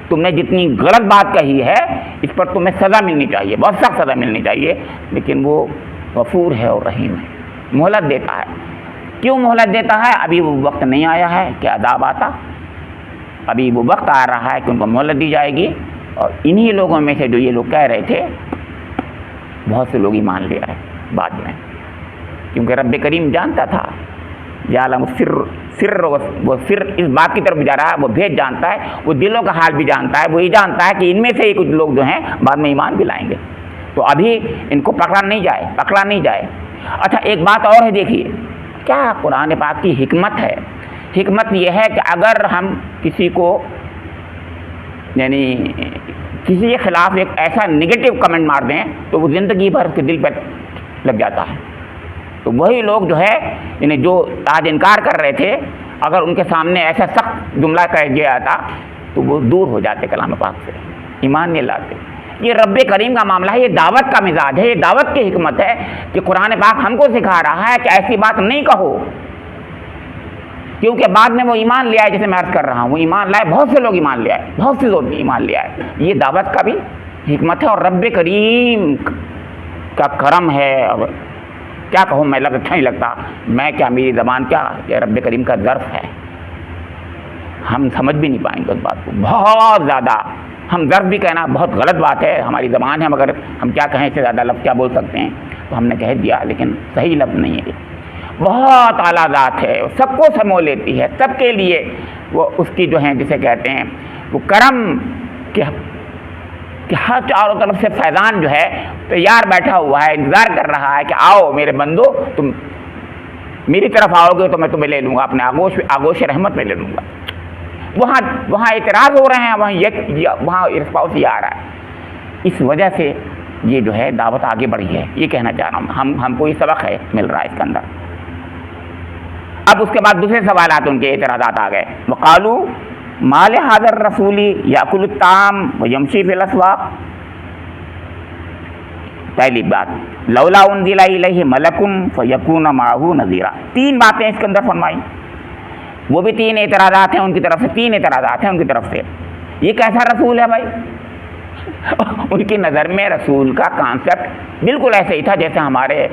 تم نے جتنی غلط بات کہی ہے اس پر تمہیں سزا ملنی چاہیے، بہت سخت سزا ملنی چاہیے، لیکن وہ غفور ہے اور رحیم ہے، مہلت دیتا ہے. کیوں مہلت دیتا ہے؟ ابھی وہ وقت نہیں آیا ہے کہ عذاب آتا، ابھی وہ وقت آ رہا ہے کہ ان کو مہلت دی جائے گی. اور انہی لوگوں میں سے جو یہ لوگ کہہ رہے تھے، بہت سے لوگ ایمان لے آئے بعد میں، کیونکہ رب کریم جانتا تھا یعلم سر، وہ سر اس بات کی طرف جا رہا ہے، وہ بھید جانتا ہے، وہ دلوں کا حال بھی جانتا ہے. وہ یہ جانتا ہے کہ ان میں سے ہی کچھ لوگ جو ہیں بعد میں ایمان بھی لائیں گے. تو ابھی ان کو پکڑا نہیں جائے. اچھا ایک بات اور ہے، دیکھیے کیا قرآن پاک کی حکمت ہے. حکمت یہ ہے کہ اگر ہم کسی کو یعنی کسی کے خلاف ایک ایسا نگیٹو کمنٹ مار دیں تو وہ زندگی بھر اس کے دل پر لگ جاتا ہے. تو وہی لوگ جو ہے یعنی جو آج انکار کر رہے تھے، اگر ان کے سامنے ایسا سخت جملہ کہہ دیا جاتا تو وہ دور ہو جاتے کلام پاک سے، ایمان نہیں لاتے. یہ رب کریم کا معاملہ ہے، یہ دعوت کا مزاج ہے، یہ دعوت کی حکمت ہے کہ قرآن پاک ہم کو سکھا رہا ہے کہ ایسی بات نہیں کہو، کیونکہ بعد میں وہ ایمان لے آئے. جیسے میں عرض کر رہا ہوں، وہ ایمان لائے، بہت سے لوگ ایمان لے آئے، بہت سے لوگ ایمان لے آئے. یہ دعوت کا بھی حکمت ہے اور رب کریم کا کرم ہے. اور کیا کہوں میں، اچھا نہیں لگتا میں، کیا میری زبان کیا، یہ رب کریم کا ظرف ہے. ہم سمجھ بھی نہیں پائیں گے اس بات کو، بہت زیادہ. ہم ظرف بھی کہنا بہت غلط بات ہے، ہماری زبان ہے، مگر ہم کیا کہیں، اس سے زیادہ لفظ کیا بول سکتے ہیں، تو ہم نے کہہ دیا، لیکن صحیح لفظ نہیں ہے. بہت اعلیٰ ذات ہے، سب کو سمو لیتی ہے، سب کے لیے وہ اس کی جو ہیں جسے کہتے ہیں وہ کرم کہ ہر چاروں طرف سے فیضان جو ہے تیار بیٹھا ہوا ہے، انتظار کر رہا ہے کہ آؤ میرے بندو، تم میری طرف آؤ گے تو میں تمہیں لے لوں گا، اپنے آغوش رحمت میں لے لوں گا. وہاں اعتراض ہو رہے ہیں، وہاں رسپاؤس یہ آ رہا ہے. اس وجہ سے یہ جو ہے دعوت آگے بڑھی ہے، یہ کہنا چاہ رہا ہوں. ہم کو یہ سبق ہے مل رہا ہے اس کے اندر. اب اس کے بعد دوسرے سوالات، ان کے اعتراضات آ گئے. وقالوا ما لهذا الرسول یاکل الطعام ویمشی فی الاسواق. پہلی بات، لولا انزل الیہ ملک فیکون معه نذیرا. 3 باتیں اس کے اندر فرمائی. وہ بھی 3 اعتراضات ہیں ان کی طرف سے، 3 اعتراضات ہیں ان کی طرف سے. یہ کیسا رسول ہے بھائی؟ ان کی نظر میں رسول کا کانسیپٹ بالکل ایسے ہی تھا جیسے ہمارے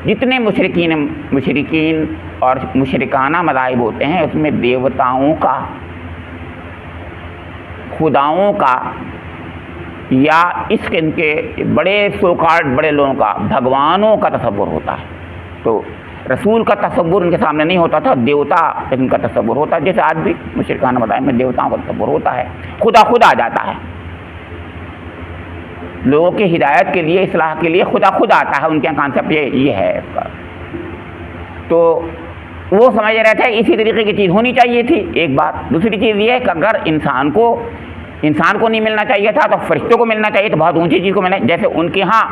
جتنے مشرکین اور مشرکانہ مذاہب ہوتے ہیں، اس میں دیوتاؤں کا، خداؤں کا، یا ان کے بڑے سوکارڈ بڑے لوگوں کا بھگوانوں کا تصور ہوتا ہے. تو رسول کا تصور ان کے سامنے نہیں ہوتا تھا، دیوتا ان کا تصور ہوتا ہے. جیسے آج بھی مشرکانہ مذاہب میں دیوتاؤں کا تصور ہوتا ہے، خدا آ جاتا ہے لوگوں کی ہدایت کے لیے، اصلاح کے لیے خدا آتا ہے. ان کے کانسیپٹ یہ ہے اس کا. تو وہ سمجھ رہے تھے اسی طریقے کی چیز ہونی چاہیے تھی، ایک بات. دوسری چیز یہ ہے کہ اگر انسان کو نہیں ملنا چاہیے تھا تو فرشتوں کو ملنا چاہیے، تو بہت اونچی چیز کو ملنا. جیسے ان کے ہاں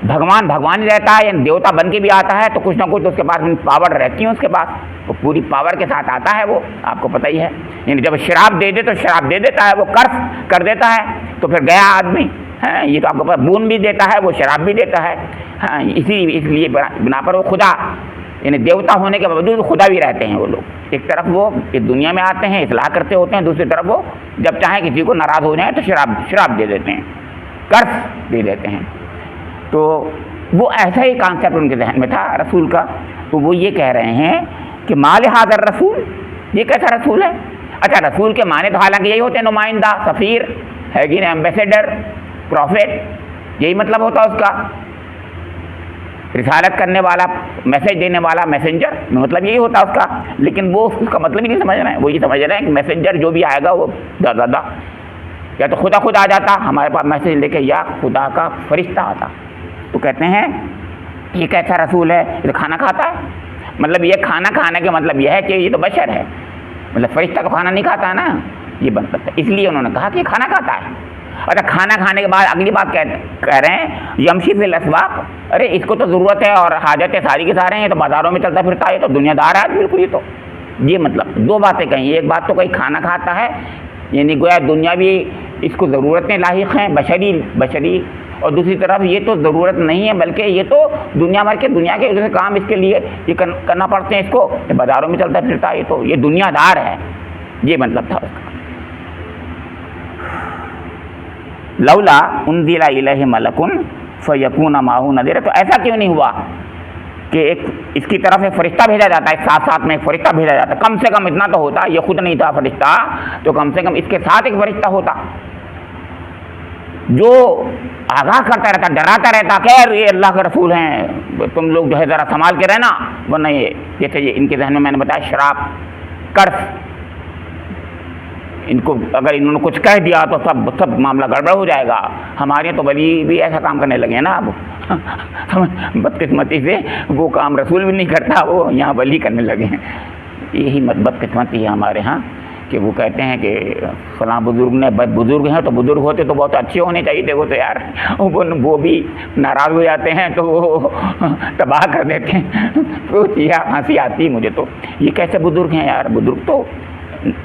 بھگوان ہی رہتا ہے، یعنی دیوتا بن کے بھی آتا ہے، تو کچھ نہ کچھ اس کے پاس پاور رہتی ہے، اس کے پاس وہ پوری پاور کے ساتھ آتا ہے. وہ آپ کو پتہ ہی ہے، یعنی جب شراب دے دے تو شراب دے دیتا ہے، وہ قرض کر دیتا ہے تو پھر گیا آدمی. ہاں یہ تو آپ کو پتہ، بون بھی دیتا ہے، وہ شراب بھی دیتا ہے. ہاں اس لیے بنا پر وہ خدا، یعنی دیوتا ہونے کے باوجود خدا بھی رہتے ہیں وہ لوگ. ایک طرف وہ اس دنیا میں آتے ہیں، اصلاح کرتے ہوتے ہیں، دوسری طرف وہ جب چاہیں کسی کو ناراض ہو جائیں تو شراب دے دیتے ہیں، قرض دے دیتے ہیں. تو وہ ایسا ہی کانسیپٹ ان کے ذہن میں تھا رسول کا. تو وہ یہ کہہ رہے ہیں کہ ما لهذا الرسول، یہ کیسا رسول ہے؟ اچھا رسول کے معنی تو حالانکہ یہی ہوتے ہیں، نمائندہ، سفیر ہے کہ نہیں، ایمبیسیڈر، پروفیٹ. یہی مطلب ہوتا ہے اس کا، رسالت کرنے والا، میسج دینے والا، میسنجر، مطلب یہی ہوتا ہے اس کا. لیکن وہ اس کا مطلب ہی نہیں سمجھ رہے ہیں. وہ یہ سمجھ رہے ہیں کہ میسنجر جو بھی آئے گا وہ زیادہ یا تو خدا خود آ جاتا ہمارے پاس میسج لے کے، یا خدا کا فرشتہ آتا. تو کہتے ہیں یہ کیسا رسول ہے، یہ تو کھانا کھاتا ہے. مطلب یہ کھانا کھانے کا مطلب یہ ہے کہ یہ تو بشر ہے، مطلب فرشتہ تو کھانا نہیں کھاتا ہے نا، یہ بن سکتا ہے. اس لیے انہوں نے کہا کہ یہ کھانا کھاتا ہے. اچھا کھانا کھانے کے بعد اگلی بات کہہ رہے ہیں یمشی فی الاسواق. ارے اس کو تو ضرورت ہے اور حاجت ہے ساری کے سارے ہیں، یہ تو بازاروں میں چلتا پھرتا ہے، یہ تو دنیا دار ہے بالکل. یہ تو یہ مطلب دو باتیں کہیں. ایک بات تو کہیں کھانا کھاتا ہے، یعنی گویا دنیا بھی اس کو ضرورتیں لاحق ہیں بشری، اور دوسری طرف یہ تو ضرورت نہیں ہے بلکہ یہ تو دنیا بھر کے دنیا کے دوسرے کام اس کے لیے یہ کرنا پڑتے ہیں اس کو، یہ بازاروں میں چلتا پھرتا ہے، یہ تو یہ دنیا دار ہے. یہ مطلب تھا اس کا. لولا انزل الیہ ملک فیکون معہ نذیرا. تو ایسا کیوں نہیں ہوا کہ ایک اس کی طرف ایک فرشتہ بھیجا جاتا ہے، ساتھ میں ایک فرشتہ بھیجا جاتا ہے. کم سے کم اتنا تو ہوتا، یہ خود نہیں تھا فرشتہ تو کم سے کم اس کے ساتھ ایک فرشتہ ہوتا جو آگاہ کرتا رہتا، ڈراتا رہتا کہ یہ اللہ کے رسول ہیں، تم لوگ جو ہے ذرا سنبھال کے رہنا، ورنہ یہ جیسے یہ ان کے ذہن میں نے بتایا شراب، قرض، ان کو اگر انہوں نے کچھ کہہ دیا تو سب معاملہ گڑبڑ ہو جائے گا. ہمارے تو ولی بھی ایسا کام کرنے لگے ہیں نا اب بدقسمتی سے وہ کام رسول بھی نہیں کرتا، وہ یہاں ولی کرنے لگے ہیں. یہی بدقسمتی ہے ہمارے ہاں کہ وہ کہتے ہیں کہ فلاں بزرگ نے، بزرگ ہیں تو بزرگ ہوتے تو بہت اچھے ہونے چاہیے تھے، وہ تو یار وہ بھی ناراض ہو جاتے ہیں تو وہ تباہ کر دیتے ہیں. تو ہنسی آتی مجھے تو، یہ کیسے بزرگ ہیں یار؟ بزرگ تو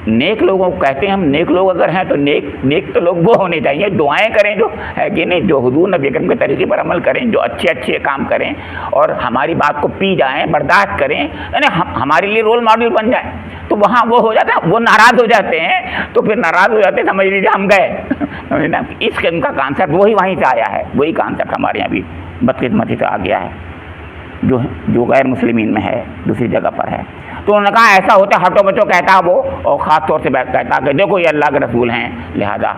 نیک لوگوں کو کہتے ہیں ہم. نیک لوگ اگر ہیں تو نیک تو لوگ وہ ہونے چاہیے دعائیں کریں جو ہے کہ نہیں، جو حضور نبی اکرم کے طریقے پر عمل کریں، جو اچھے کام کریں اور ہماری بات کو پی جائیں، برداشت کریں، یعنی ہمارے لیے رول ماڈل بن جائیں. تو وہاں وہ ہو جاتا ہے، وہ ناراض ہو جاتے ہیں تو پھر ناراض ہو جاتے ہیں، سمجھ لیجیے ہم گئے. اس قسم کا کانسیپٹ وہی وہیں سے آیا ہے، وہی کانسیپٹ ہمارے یہاں بھی بدقسمتی سے آ گیا ہے جو غیر مسلمین میں ہے، دوسری جگہ پر ہے. تو انہوں نے کہا ایسا ہوتا ہٹو بچو کہتا وہ، اور خاص طور سے کہتا کہ دیکھو یہ اللہ کے رسول ہیں، لہذا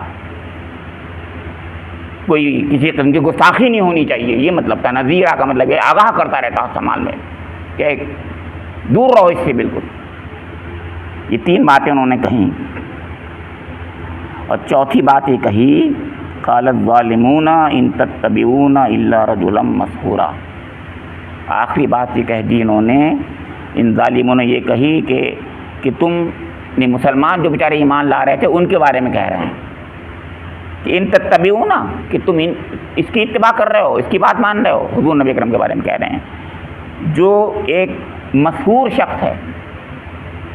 کوئی کسی قسم کی گستاخی نہیں ہونی چاہیے. یہ مطلب تھا. نذیرہ کا مطلب یہ آگاہ کرتا رہتا استعمال میں کہ دور رہو اس سے بالکل. یہ تین باتیں انہوں نے کہیں. اور چوتھی بات یہ کہی قال الظالمون ان تتبعون الا رجلا مسحورا. آخری بات یہ کہہ دی انہوں نے، ان ظالموں نے یہ کہی کہ تم مسلمان جو بیچارے ایمان لا رہے تھے ان کے بارے میں کہہ رہے ہیں کہ ان تتبعون، کہ تم اس کی اتباع کر رہے ہو، اس کی بات مان رہے ہو. حضور نبی اکرم کے بارے میں کہہ رہے ہیں جو ایک مسحور شخص ہے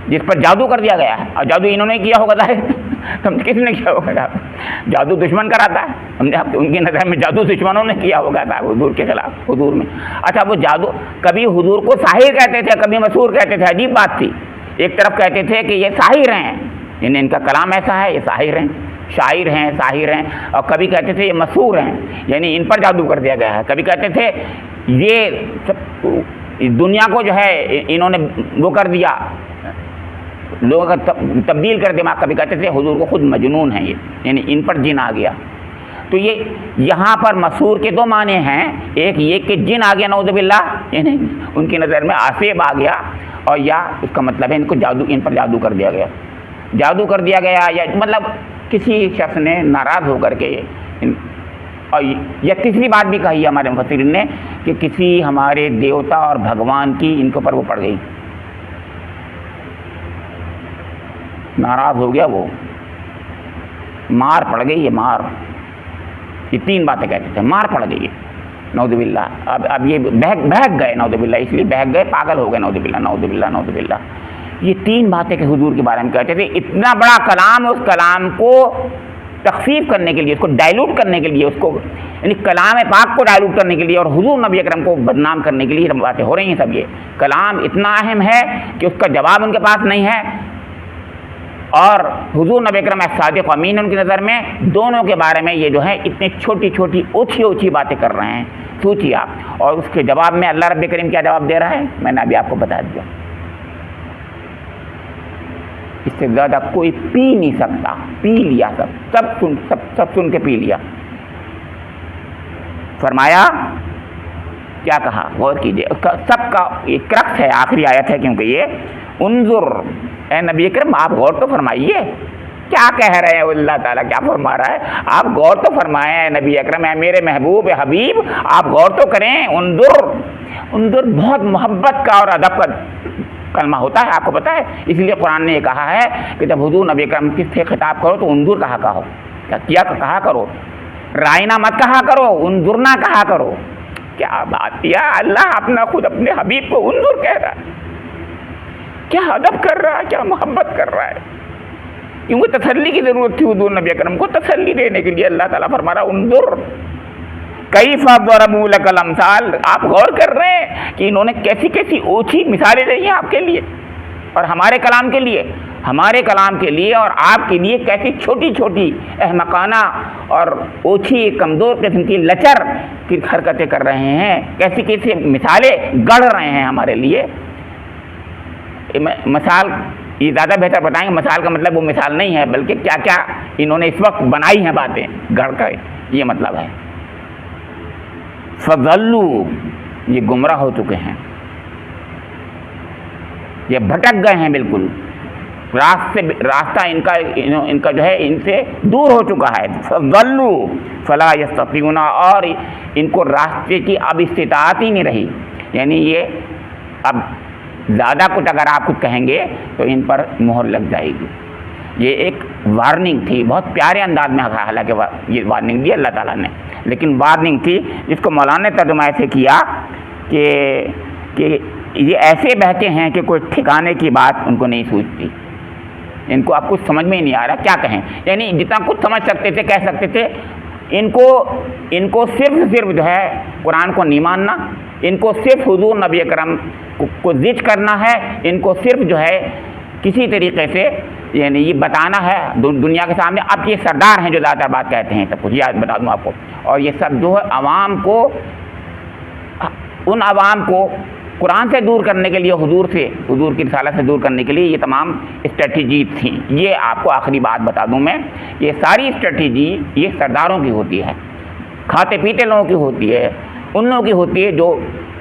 جس پر جادو کر دیا گیا ہے. اور جادو انہوں نے کیا ہوگا ظاہر، کس نے کیا ہوگا؟ جادو دشمن کراتا ہے، ان کی نظر میں جادو دشمنوں نے کیا ہوگا تھا حضور کے خلاف، حضور میں. اچھا وہ جادو کبھی حضور کو ساحر کہتے تھے، کبھی مسحور کہتے تھے. عجیب بات تھی. ایک طرف کہتے تھے کہ یہ ساحر ہیں، یعنی ان کا کلام ایسا ہے، یہ ساحر ہیں، شاعر ہیں، ساحر ہیں. اور کبھی کہتے تھے یہ مسحور ہیں، یعنی ان پر جادو کر دیا گیا ہے. کبھی کہتے تھے یہ سب دنیا کو جو ہے انہوں نے وہ کر دیا، لوگوں کا تبدیل کر دماغ. کبھی کہتے تھے حضور کو خود مجنون ہیں، یہ یعنی ان پر جن آ گیا. تو یہ یہاں پر مسحور کے دو معنی ہیں. ایک یہ کہ جن آ گیا نعوذ باللہ، یعنی ان کی نظر میں آصیب آ گیا، اور یا اس کا مطلب ہے ان پر جادو کر دیا گیا. جادو کر دیا گیا یا مطلب کسی شخص نے ناراض ہو کر کے. اور یا تیسری بات بھی کہی ہے ہمارے مفسرین نے کہ کسی ہمارے دیوتا اور بھگوان کی ان کے اوپر وہ پڑ گئی، ناراض ہو گیا، وہ مار پڑ گئی ہے، مار. یہ تین باتیں کہتے تھے، مار پڑ گئی ہے نعوذ باللہ. اب یہ بہک گئے نعوذ باللہ، اس لیے بہک گئے، پاگل ہو گئے نعوذ باللہ نعوذ باللہ نعوذ باللہ. یہ تین باتیں کہ حضور کے بارے میں کہتے تھے. اتنا بڑا کلام، اس کلام کو تخفیف کرنے کے لیے، اس کو ڈائلوٹ کرنے کے لیے، اس کو یعنی کلام پاک کو ڈائلوٹ کرنے کے لیے اور حضور نبی اکرم کو بدنام کرنے کے لیے باتیں ہو رہی ہیں. سب یہ کلام اتنا اہم ہے کہ اس کا جواب ان کے پاس نہیں ہے، اور حضور نبی اکرم صادق امین ان کی نظر میں دونوں کے بارے میں یہ جو ہے اتنی چھوٹی چھوٹی اوچھی باتیں کر رہے ہیں. سوچیے آپ. اور اس کے جواب میں اللہ رب کریم کیا جواب دے رہا ہے، میں نے ابھی آپ کو بتا دیا. اس سے زیادہ کوئی پی نہیں سکتا. پی لیا، سب سن کے پی لیا. فرمایا کیا کہا، غور کیجیے، سب کا یہ کرکس ہے، آخری آیت ہے کیونکہ یہ انظر، اے نبی اکرم آپ غور تو فرمائیے کیا کہہ رہے ہیں اللہ تعالیٰ، کیا فرما رہا ہے، آپ غور تو فرمائیں اے نبی اکرم، اے میرے محبوب حبیب، آپ غور تو کریں۔ انظر بہت محبت کا اور ادب کا کلمہ ہوتا ہے، آپ کو پتہ ہے، اس لیے قرآن نے یہ کہا ہے کہ جب حضور نبی اکرم کس سے خطاب کرو تو انظر کہا کرو، رائنا مت کہا کرو، انظرنا کہا کرو۔ کیا بات، یا اللہ اپنا خود اپنے حبیب کو انظر کہہ رہا ہے، کیا ادب کر رہا ہے، کیا محبت کر رہا ہے، کیونکہ تسلی کی ضرورت تھی حضور نبی اکرم کو، تسلی دینے کے لیے اللہ تعالیٰ فرما رہا انظر کیف ضربوا لک الامثال، آپ غور کر رہے ہیں کہ انہوں نے کیسی کیسی اونچی مثالیں دی ہیں آپ کے لیے اور ہمارے کلام کے لیے اور آپ کے لیے کیسی چھوٹی چھوٹی احمقانہ اور اوچھی کمزور قسم کی لچر کی حرکتیں کر رہے ہیں، کیسی کیسی مثالیں گڑھ رہے ہیں ہمارے لیے۔ مثال یہ زیادہ بہتر بتائیں گے، مثال کا مطلب وہ مثال نہیں ہے بلکہ کیا کیا انہوں نے اس وقت بنائی ہیں باتیں گڑھ کر، یہ مطلب ہے۔ فضلوا، یہ گمراہ ہو چکے ہیں، یہ بھٹک گئے ہیں، بالکل راستہ ان کا جو ہے ان سے دور ہو چکا ہے۔ فضلوا فلا یستطیعون، اور ان کو راستے کی اب استطاعت ہی نہیں رہی، یعنی یہ اب زیادہ کچھ اگر آپ کچھ کہیں گے تو ان پر مہر لگ جائے گی۔ یہ ایک وارننگ تھی، بہت پیارے انداز میں، حالانکہ یہ وارننگ دی اللہ تعالیٰ نے، لیکن وارننگ تھی جس کو مولانا نے ترجمہ ایسے کیا کہ یہ ایسے بہتے ہیں کہ کوئی ٹھکانے کی بات ان کو نہیں سوچتی، ان کو اب کچھ سمجھ میں ہی نہیں آ رہا کیا کہیں، یعنی جتنا کچھ سمجھ سکتے تھے کہہ سکتے تھے، ان کو صرف جو ہے قرآن کو نہیں ماننا، ان کو صرف حضور نبی اکرم کو ذکر کرنا ہے، ان کو صرف جو ہے کسی طریقے سے یعنی یہ بتانا ہے دنیا کے سامنے اب یہ سردار ہیں جو زیادہ تر بات کہتے ہیں، سب کچھ یاد بتا دوں آپ کو، اور یہ سب جو ہے ان عوام کو قرآن سے دور کرنے کے لیے، حضور کی رسالت سے دور کرنے کے لیے یہ تمام اسٹریٹجی تھیں۔ یہ آپ کو آخری بات بتا دوں میں، یہ ساری اسٹریٹجی یہ سرداروں کی ہوتی ہے، کھاتے پیتے لوگوں کی ہوتی ہے، ان لوگوں کی ہوتی ہے جو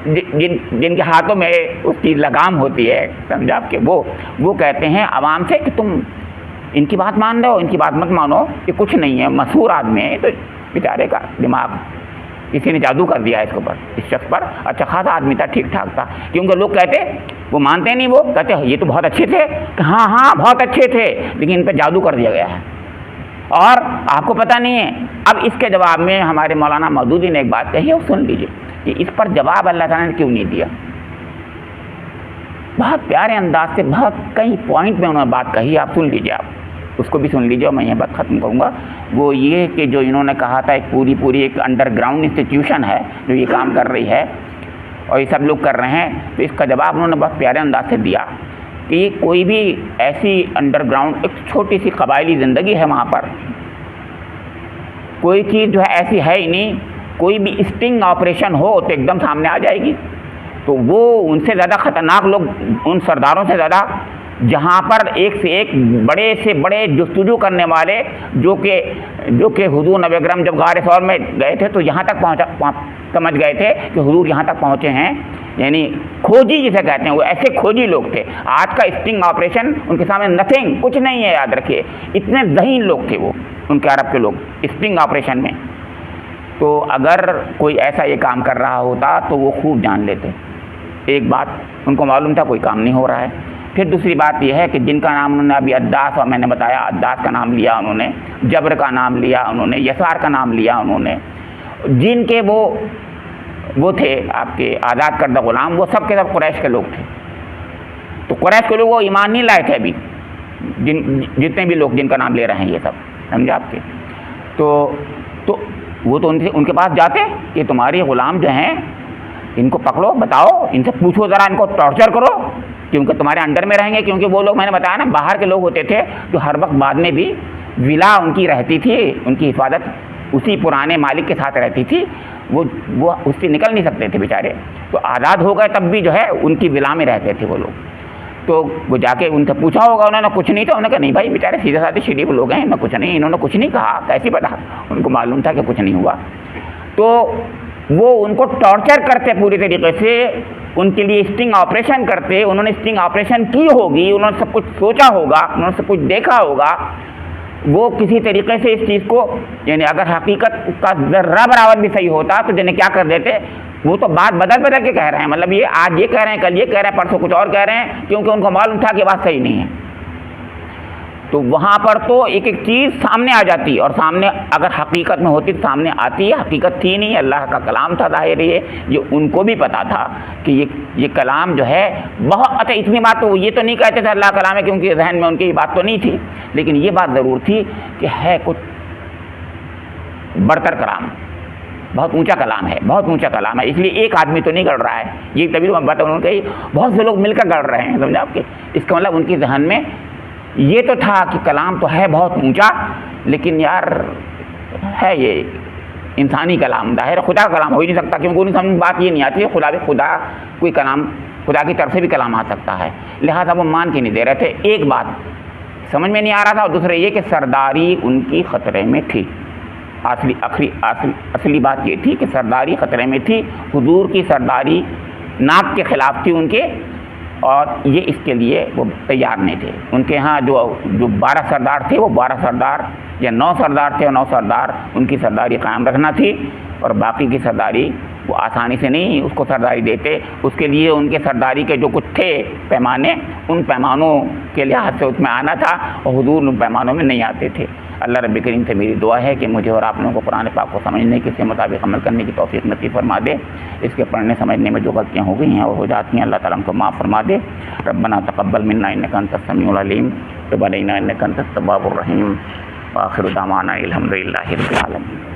جن کے ہاتھوں میں اس کی لگام ہوتی ہے، سمجھا آپ کے، وہ کہتے ہیں عوام سے کہ تم ان کی بات مان لو، ان کی بات مت مانو، یہ کچھ نہیں ہے، مسحور آدمی ہے، تو بیچارے کا دماغ کسی نے جادو کر دیا ہے اس شخص پر، اچھا خاصا آدمی تھا، ٹھیک ٹھاک تھا، کیونکہ لوگ کہتے وہ مانتے نہیں، وہ کہتے یہ تو بہت اچھے تھے، کہ ہاں بہت اچھے تھے، لیکن ان پہ جادو کر دیا گیا ہے اور آپ کو پتہ نہیں ہے۔ اب اس کے جواب میں ہمارے مولانا مودودی نے ایک بات کہی ہے، وہ سن لیجیے کہ اس پر جواب اللہ تعالیٰ نے کیوں نہیں دیا۔ بہت پیارے انداز سے بہت کئی پوائنٹ میں انہوں نے بات کہی، آپ سن لیجیے، آپ اس کو بھی سن لیجیے اور میں یہ بات ختم کروں گا۔ وہ یہ کہ جو انہوں نے کہا تھا ایک پوری ایک انڈر گراؤنڈ انسٹیٹیوشن ہے جو یہ کام کر رہی ہے اور یہ سب لوگ کر رہے ہیں، تو اس کا جواب انہوں نے بہت پیارے انداز سے دیا کہ کوئی بھی ایسی انڈر گراؤنڈ ایک چھوٹی سی قبائلی زندگی ہے، وہاں پر کوئی چیز جو ہے ایسی ہے ہی نہیں، کوئی بھی اسٹنگ آپریشن ہو تو ایک دم سامنے آ جائے گی، تو وہ ان سے زیادہ خطرناک لوگ، ان سرداروں سے زیادہ، جہاں پر ایک سے ایک بڑے سے بڑے جستجو کرنے والے جو کہ حضور نبی اکرم جب غار ثور میں گئے تھے تو یہاں تک سمجھ گئے تھے کہ حضور یہاں تک پہنچے ہیں، یعنی کھوجی جسے کہتے ہیں، وہ ایسے کھوجی لوگ تھے۔ آج کا اسٹنگ آپریشن ان کے سامنے نتھنگ، کچھ نہیں ہے، یاد رکھیے، اتنے ذہین لوگ تھے وہ، ان کے عرب کے لوگ اسٹنگ آپریشن میں۔ تو اگر کوئی ایسا یہ کام کر رہا ہوتا تو وہ خوب جان لیتے، ایک بات ان کو معلوم تھا کوئی کام نہیں ہو رہا ہے۔ پھر دوسری بات یہ ہے کہ جن کا نام انہوں نے ابھی عداس، اور میں نے بتایا عداس کا نام لیا انہوں نے، جبر کا نام لیا انہوں نے، یسار کا نام لیا انہوں نے، جن کے وہ تھے آپ کے آزاد کردہ غلام، وہ سب کے سب قریش کے لوگ تھے۔ تو قریش کے لوگ وہ ایمان نہیں لائے تھے ابھی، جتنے بھی لوگ جن کا نام لے رہے ہیں یہ سب، سمجھے آپ کے، تو وہ تو ان کے پاس جاتے کہ تمہارے غلام جو ہیں ان کو پکڑو، بتاؤ، ان سے پوچھو ذرا، ان کو ٹارچر کرو، کیونکہ تمہارے انڈر میں رہیں گے، کیونکہ وہ لوگ میں نے بتایا نا باہر کے لوگ ہوتے تھے جو ہر وقت بعد میں بھی ولا ان کی رہتی تھی، ان کی حفاظت اسی پرانے مالک کے ساتھ رہتی تھی، وہ اس سے نکل نہیں سکتے تھے بیچارے، تو آزاد ہو گئے تب بھی جو ہے ان کی ولا میں رہتے تھے وہ لوگ۔ تو وہ جا کے ان سے پوچھا ہوگا، انہوں نے کچھ نہیں تھا، انہوں نے کہا نہیں بھائی بیچارے سیدھے سادھے شریف لوگ ہیں، میں کچھ نہیں، انہوں نے کچھ نہیں کہا، کیسی پتا، ان کو معلوم تھا کہ کچھ نہیں ہوا۔ تو وہ ان کو ٹارچر کرتے پوری طریقے سے، ان کے لیے اسٹنگ آپریشن کرتے، انہوں نے اسٹنگ آپریشن کی ہوگی، انہوں نے سب کچھ سوچا ہوگا، انہوں نے سب کچھ دیکھا ہوگا، وہ کسی طریقے سے اس چیز کو، یعنی اگر حقیقت کا ذرہ برابر بھی صحیح ہوتا تو جنہیں کیا کر دیتے، وہ تو بات بدل کے کہہ رہے ہیں، مطلب یہ آج یہ کہہ رہے ہیں، کل یہ کہہ رہے ہیں، پرسوں کچھ اور کہہ رہے ہیں، کیونکہ ان کو معلوم تھا کہ بات صحیح نہیں ہے۔ تو وہاں پر تو ایک ایک چیز سامنے آ جاتی، اور سامنے اگر حقیقت میں ہوتی تو سامنے آتی ہے، حقیقت تھی نہیں، اللہ کا کلام تھا ظاہر، یہ ان کو بھی پتا تھا کہ یہ کلام جو ہے بہت، اتنی بات تو یہ تو نہیں کہتے تھے اللہ کلام ہے، کیونکہ ذہن میں ان کی یہ بات تو نہیں تھی، لیکن یہ بات ضرور تھی کہ ہے کچھ برتر کلام، بہت اونچا کلام ہے، بہت اونچا کلام ہے، اس لیے ایک آدمی تو نہیں گڑھ رہا ہے، یہ تبھی تو بات انہوں نے کہی بہت سے لوگ مل کر گڑھ رہے ہیں، سمجھا آپ کے، اس کا مطلب ان کی ذہن میں یہ تو تھا کہ کلام تو ہے بہت اونچا، لیکن یار ہے یہ انسانی کلام، ظاہر خدا کا کلام ہو ہی نہیں سکتا، کیونکہ ان سمجھ بات یہ نہیں آتی خدا کوئی کلام، خدا کی طرف سے بھی کلام آ سکتا ہے، لہٰذا وہ مان کے نہیں دے رہے تھے۔ ایک بات سمجھ میں نہیں آ رہا تھا، اور دوسرے یہ کہ سرداری ان کی خطرے میں تھی، اصلی بات یہ تھی کہ سرداری خطرے میں تھی، حضور کی سرداری ناک کے خلاف تھی ان کے، اور یہ اس کے لیے وہ تیار نہیں تھے۔ ان کے ہاں جو 12 سردار تھے، وہ 12 سردار یا 9 سردار تھے، اور 9 سردار ان کی سرداری قائم رکھنا تھی، اور باقی کی سرداری وہ آسانی سے نہیں اس کو سرداری دیتے، اس کے لیے ان کے سرداری کے جو کچھ تھے پیمانے، ان پیمانوں کے لحاظ سے اس میں آنا تھا، اور حضور ان پیمانوں میں نہیں آتے تھے۔ اللہ رب کریم سے میری دعا ہے کہ مجھے اور آپ لوگوں کو قرآن پاک کو سمجھنے کے، اس کے مطابق عمل کرنے کی توفیق نصیب فرما دے، اس کے پڑھنے سمجھنے میں جو غلطیاں ہو گئی ہیں اور ہو جاتی ہیں اللہ تعالیٰ ہم کو معاف فرما دے۔ ربنا تقبل منا انک انت السمیع العلیم وتب علینا انک انت التواب الرحیم، وآخر دعوانا الحمد للہ رب العالمین۔